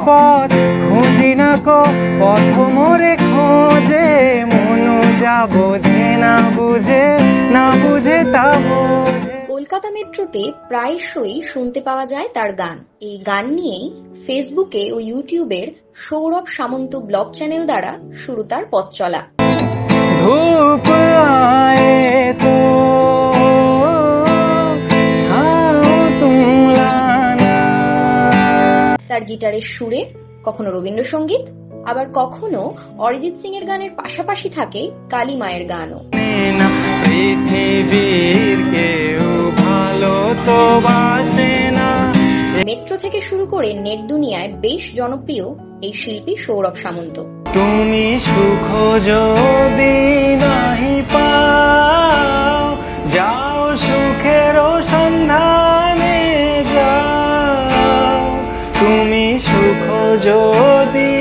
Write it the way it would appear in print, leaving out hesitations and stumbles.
পথ খুঁজি না কো পথ মোরে খোঁজে মন যা বোঝে না বুঝে তা বোঝে। কলকাতা মেট্রোতে প্রায়শই শুনতে পাওয়া যায় তার গান। এই গান নিয়েই ফেসবুকে ও ইউটিউবের সৌরভ সামন্ত ব্লগ চ্যানেল দ্বারা শুরু তার পথ চলা। ধূপ আয়ে তো তার গিটারের সুরে কখনো রবীন্দ্রসঙ্গীত, আবার কখনো অরিজিৎ সিং এর গানের পাশাপাশি থাকে কালী মায়ের গানও। পৃথিবীর কেউ ভালো তো বাসে না। মেট্রো থেকে শুরু করে নেট দুনিয়ায় বেশ জনপ্রিয় এই শিল্পী সৌরভ সামন্ত। তুমি সুখ যদি নাহি পাও যাও সুখের সন্ধানে যাও, তুমি সুখ যদি